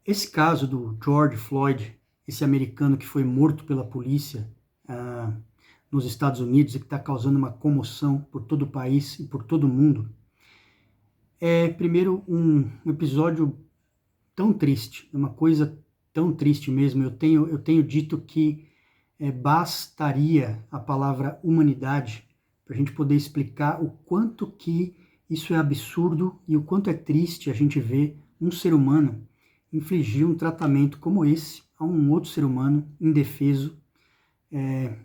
Esse caso do George Floyd, esse americano que foi morto pela polícia nos Estados Unidos e que está causando uma comoção por todo o país e por todo o mundo, é primeiro um episódio tão triste, uma coisa tão triste mesmo. Eu tenho dito que bastaria a palavra humanidade para a gente poder explicar o quanto que isso é absurdo e o quanto é triste a gente ver um ser humano infligir um tratamento como esse a um outro ser humano indefeso. É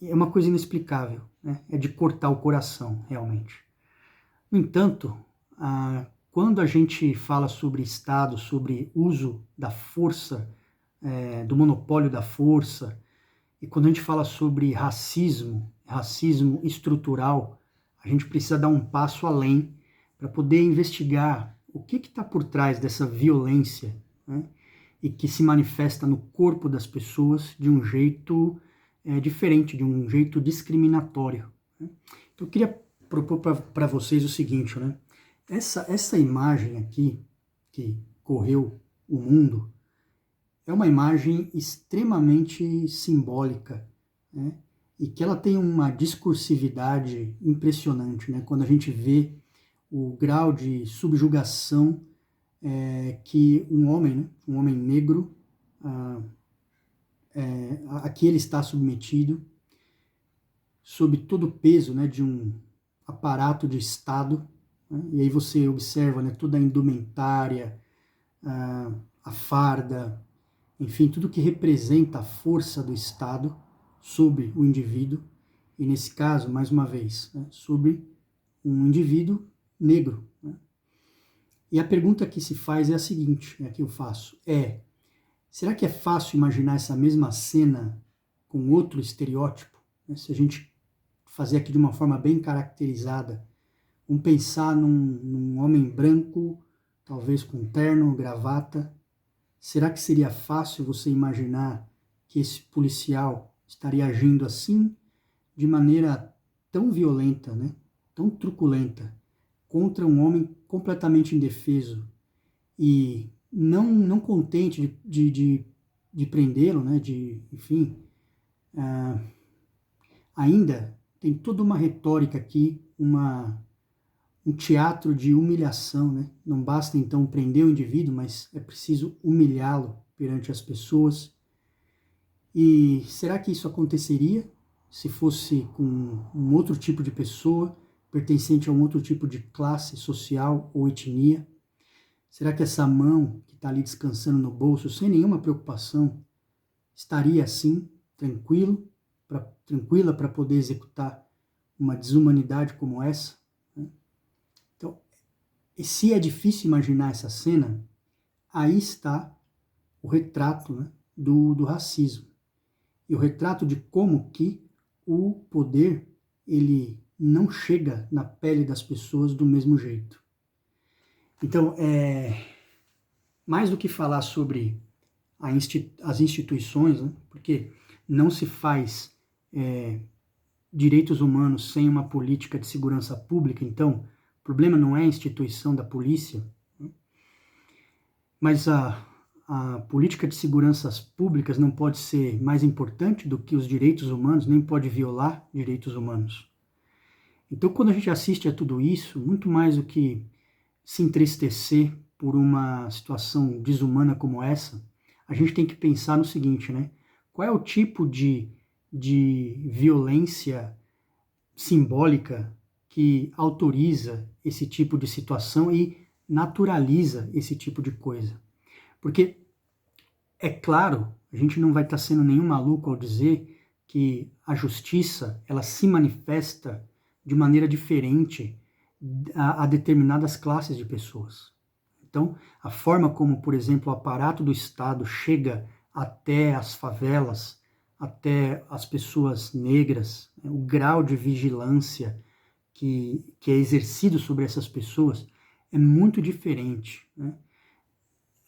uma coisa inexplicável, né? É de cortar o coração, realmente. No entanto, quando a gente fala sobre Estado, sobre uso da força, do monopólio da força, e quando a gente fala sobre racismo, racismo estrutural, a gente precisa dar um passo além para poder investigar o que está por trás dessa violência, né? E que se manifesta no corpo das pessoas de um jeito diferente, de um jeito discriminatório, né? Então eu queria propor para vocês o seguinte, né? Essa imagem aqui, que correu o mundo, é uma imagem extremamente simbólica, né? E que ela tem uma discursividade impressionante, né? Quando a gente vê o grau de subjugação que um homem, né? Um homem negro, a que ele está submetido, sob todo o peso, né, de um aparato de Estado, né? E aí você observa, né, toda a indumentária, a farda, enfim, tudo que representa a força do Estado sobre o indivíduo, e nesse caso, mais uma vez, né, sobre um indivíduo negro, né? E a pergunta que se faz é a seguinte, que eu faço, será que é fácil imaginar essa mesma cena com outro estereótipo? Né? Se a gente fazer aqui de uma forma bem caracterizada, vamos pensar num homem branco, talvez com terno, gravata. Será que seria fácil você imaginar que esse policial estaria agindo assim, de maneira tão violenta, né? Tão truculenta, contra um homem completamente indefeso e não contente de prendê-lo, né? Enfim, ainda tem toda uma retórica aqui, um teatro de humilhação, né? Não basta então prender o indivíduo, mas é preciso humilhá-lo perante as pessoas. E será que isso aconteceria se fosse com um outro tipo de pessoa, pertencente a um outro tipo de classe social ou etnia? Será que essa mão que está ali descansando no bolso, sem nenhuma preocupação, estaria assim, tranquila para poder executar uma desumanidade como essa? Então, e se é difícil imaginar essa cena, aí está o retrato, né, do racismo. E o retrato de como que o poder ele não chega na pele das pessoas do mesmo jeito. Então, mais do que falar sobre as instituições, né, porque não se faz direitos humanos sem uma política de segurança pública, então o problema não é a instituição da polícia, né, mas a política de seguranças públicas não pode ser mais importante do que os direitos humanos, nem pode violar direitos humanos. Então, quando a gente assiste a tudo isso, muito mais do que se entristecer por uma situação desumana como essa, a gente tem que pensar no seguinte, né? Qual é o tipo de violência simbólica que autoriza esse tipo de situação e naturaliza esse tipo de coisa? Porque, é claro, a gente não vai estar sendo nenhum maluco ao dizer que a justiça ela se manifesta de maneira diferente a determinadas classes de pessoas. Então, a forma como, por exemplo, o aparato do Estado chega até as favelas, até as pessoas negras, o grau de vigilância que é exercido sobre essas pessoas é muito diferente, né?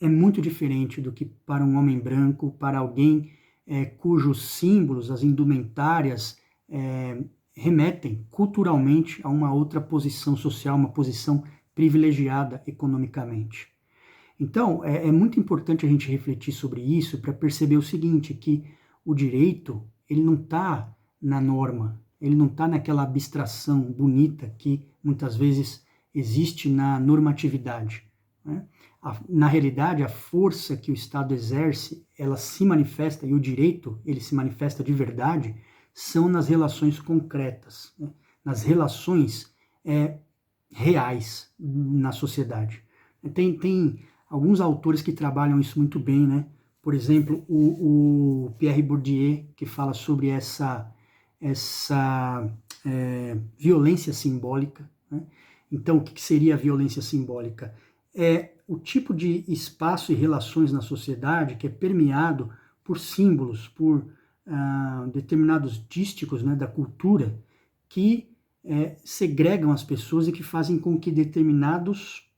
É muito diferente do que para um homem branco, para alguém cujos símbolos, as indumentárias, remetem culturalmente a uma outra posição social, uma posição privilegiada economicamente. Então, é muito importante a gente refletir sobre isso para perceber o seguinte, que o direito, ele não está na norma, ele não está naquela abstração bonita que muitas vezes existe na normatividade, né? Na realidade, a força que o Estado exerce, ela se manifesta, e o direito, ele se manifesta de verdade, são nas relações concretas, né? Nas relações reais na sociedade. Tem alguns autores que trabalham isso muito bem, né? Por exemplo, o Pierre Bourdieu, que fala sobre essa violência simbólica, né? Então, o que seria a violência simbólica? É o tipo de espaço e relações na sociedade que é permeado por símbolos, por determinados dísticos, né, da cultura, que segregam as pessoas e que fazem com que determinados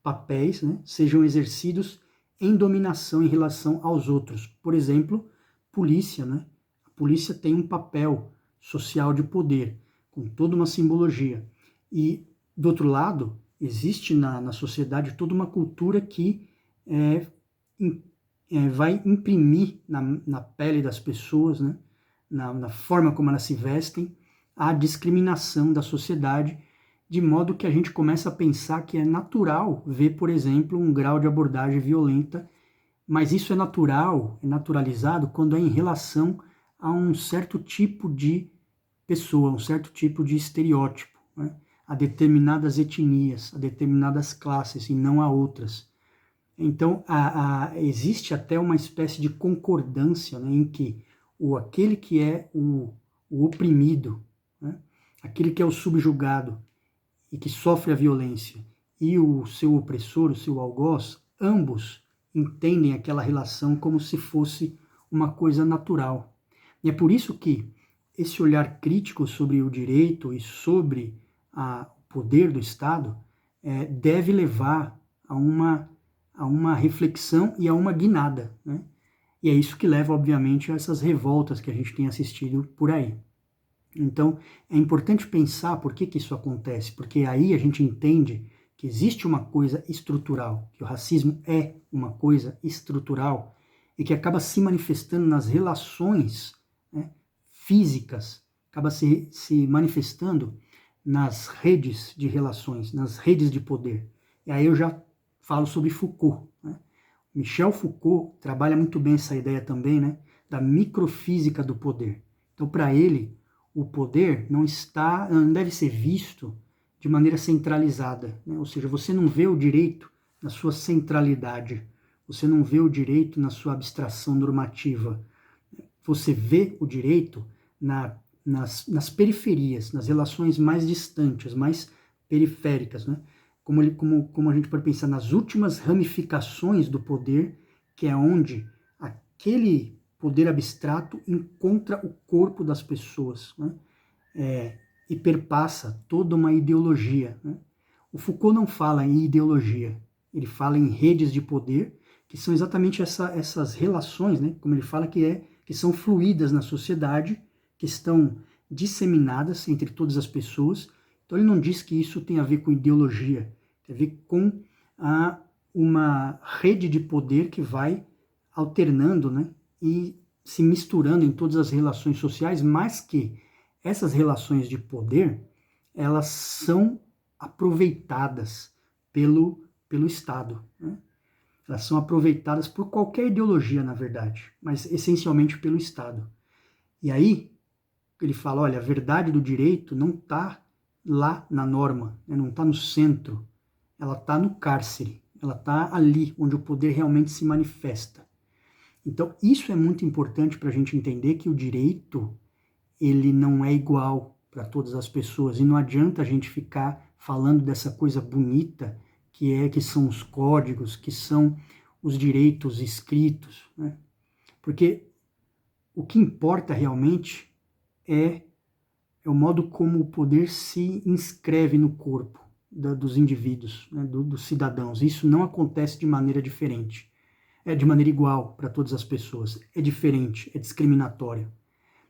papéis, né, sejam exercidos em dominação em relação aos outros. Por exemplo, polícia, né? A polícia tem um papel social de poder, com toda uma simbologia. E, do outro lado, existe na sociedade toda uma cultura que vai imprimir na pele das pessoas, né? Na forma como elas se vestem, a discriminação da sociedade, de modo que a gente começa a pensar que é natural ver, por exemplo, um grau de abordagem violenta, mas isso é natural, é naturalizado quando é em relação a um certo tipo de pessoa, um certo tipo de estereótipo, né? A determinadas etnias, a determinadas classes e não a outras. Então, existe até uma espécie de concordância, né, em que aquele que é o oprimido, né, aquele que é o subjugado, e que sofre a violência, e o seu opressor, o seu algoz, ambos entendem aquela relação como se fosse uma coisa natural. E é por isso que esse olhar crítico sobre o direito e sobre o poder do Estado deve levar a uma reflexão e a uma guinada, né? E é isso que leva, obviamente, a essas revoltas que a gente tem assistido por aí. Então, é importante pensar por que isso acontece, porque aí a gente entende que existe uma coisa estrutural, que o racismo é uma coisa estrutural e que acaba se manifestando nas relações, né, físicas, acaba se manifestando nas redes de relações, nas redes de poder. E aí eu já falo sobre Foucault, né? Michel Foucault trabalha muito bem essa ideia também, né, da microfísica do poder. Então, para ele, o poder não deve ser visto de maneira centralizada, né? Ou seja, você não vê o direito na sua centralidade, você não vê o direito na sua abstração normativa, você vê o direito nas periferias, nas relações mais distantes, mais periféricas, né? Como a gente pode pensar nas últimas ramificações do poder, que é onde aquele poder abstrato encontra o corpo das pessoas, né? E perpassa toda uma ideologia, né? O Foucault não fala em ideologia, ele fala em redes de poder, que são exatamente essas relações, né? Como ele fala, que são fluídas na sociedade, que estão disseminadas entre todas as pessoas. Então ele não diz que isso tem a ver com ideologia, tem a ver com uma rede de poder que vai alternando, né, e se misturando em todas as relações sociais, mas que essas relações de poder, elas são aproveitadas pelo Estado, né? Elas são aproveitadas por qualquer ideologia, na verdade, mas essencialmente pelo Estado. E aí ele fala, olha, a verdade do direito não está lá na norma, né? Não está no centro, ela está no cárcere, ela está ali onde o poder realmente se manifesta. Então, isso é muito importante para a gente entender que o direito, ele não é igual para todas as pessoas. E não adianta a gente ficar falando dessa coisa bonita que são os códigos, que são os direitos escritos, né? Porque o que importa realmente é o modo como o poder se inscreve no corpo dos indivíduos, né, dos cidadãos. Isso não acontece de maneira diferente. É de maneira igual para todas as pessoas. É diferente, é discriminatório.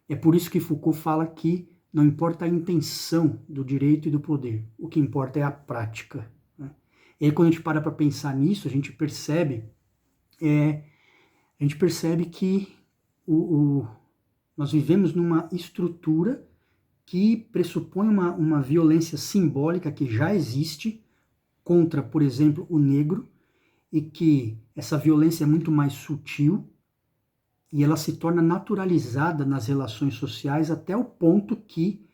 É por isso que Foucault fala que não importa a intenção do direito e do poder, o que importa é a prática, né? E aí, quando a gente para pensar nisso, a gente percebe que nós vivemos numa estrutura que pressupõe uma violência simbólica que já existe contra, por exemplo, o negro, e que essa violência é muito mais sutil e ela se torna naturalizada nas relações sociais até o ponto que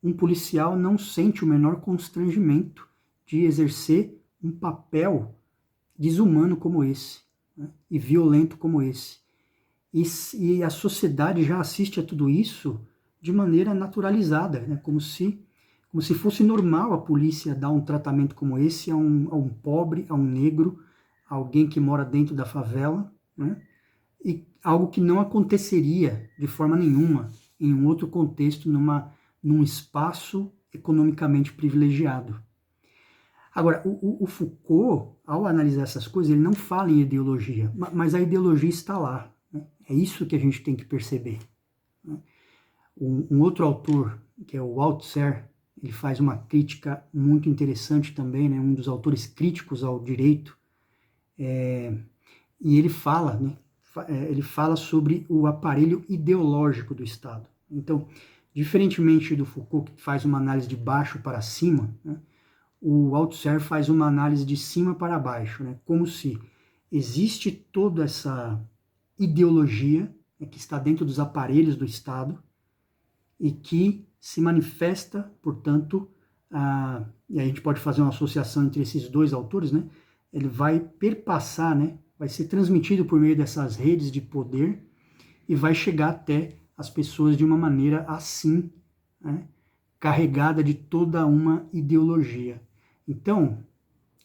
um policial não sente o menor constrangimento de exercer um papel desumano como esse, né, e violento como esse. E a sociedade já assiste a tudo isso de maneira naturalizada, né, como se fosse normal a polícia dar um tratamento como esse a um pobre, a um negro, a alguém que mora dentro da favela, né, e algo que não aconteceria de forma nenhuma em um outro contexto, num espaço economicamente privilegiado. Agora, o Foucault, ao analisar essas coisas, ele não fala em ideologia, mas a ideologia está lá, né? É isso que a gente tem que perceber, né? Um outro autor, que é o Althusser, ele faz uma crítica muito interessante também, né? Um dos autores críticos ao direito, e ele fala, né? Ele fala sobre o aparelho ideológico do Estado. Então, diferentemente do Foucault, que faz uma análise de baixo para cima, né, o Althusser faz uma análise de cima para baixo, né, como se existe toda essa ideologia, né, que está dentro dos aparelhos do Estado e que se manifesta, portanto, e a gente pode fazer uma associação entre esses dois autores, né, ele vai perpassar, né, vai ser transmitido por meio dessas redes de poder e vai chegar até as pessoas de uma maneira assim, né, carregada de toda uma ideologia. Então,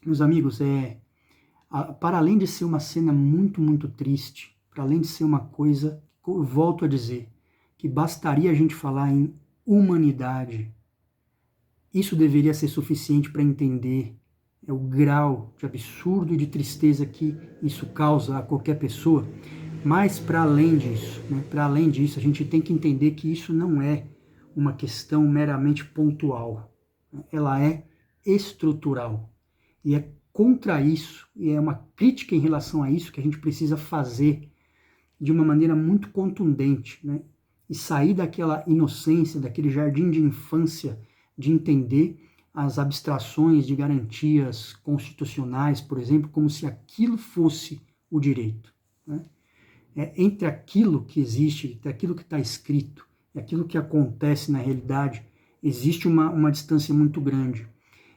meus amigos, para além de ser uma cena muito, muito triste, para além de ser uma coisa, eu volto a dizer, que bastaria a gente falar em humanidade, isso deveria ser suficiente para entender o grau de absurdo e de tristeza que isso causa a qualquer pessoa. Mas, para além disso, né, a gente tem que entender que isso não é uma questão meramente pontual. Ela é estrutural. E é contra isso, e é uma crítica em relação a isso que a gente precisa fazer de uma maneira muito contundente, né? E sair daquela inocência, daquele jardim de infância, de entender as abstrações de garantias constitucionais, por exemplo, como se aquilo fosse o direito, né? Entre aquilo que existe, entre aquilo que está escrito e aquilo que acontece na realidade, existe uma distância muito grande.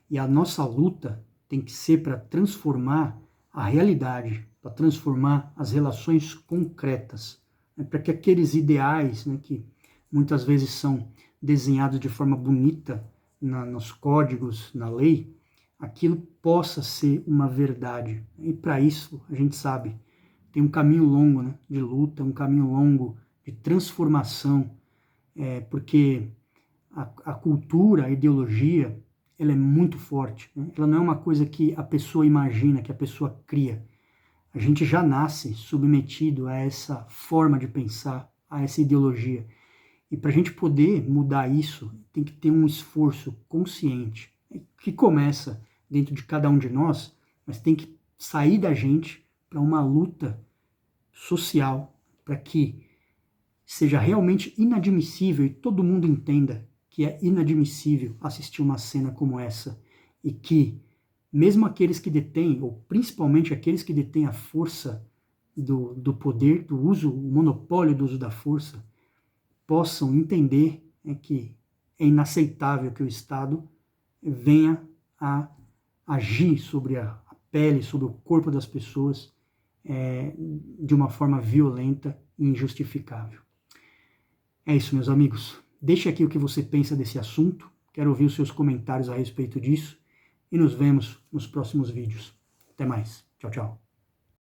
E a nossa luta tem que ser para transformar a realidade, para transformar as relações concretas, né, para que aqueles ideais, né, que muitas vezes são desenhados de forma bonita nos códigos, na lei, aquilo possa ser uma verdade. E para isso, a gente sabe, tem um caminho longo, né, de luta, um caminho longo de transformação, porque a cultura, a ideologia, ela é muito forte, né? Ela não é uma coisa que a pessoa imagina, que a pessoa cria. A gente já nasce submetido a essa forma de pensar, a essa ideologia. E para a gente poder mudar isso, tem que ter um esforço consciente, que começa dentro de cada um de nós, mas tem que sair da gente para uma luta social, para que seja realmente inadmissível e todo mundo entenda que é inadmissível assistir uma cena como essa e que mesmo aqueles que detêm, ou principalmente aqueles que detêm a força do poder, do uso, o monopólio do uso da força, possam entender que é inaceitável que o Estado venha a agir sobre a pele, sobre o corpo das pessoas de uma forma violenta e injustificável. É isso, meus amigos. Deixe aqui o que você pensa desse assunto. Quero ouvir os seus comentários a respeito disso. E nos vemos nos próximos vídeos. Até mais. Tchau, tchau.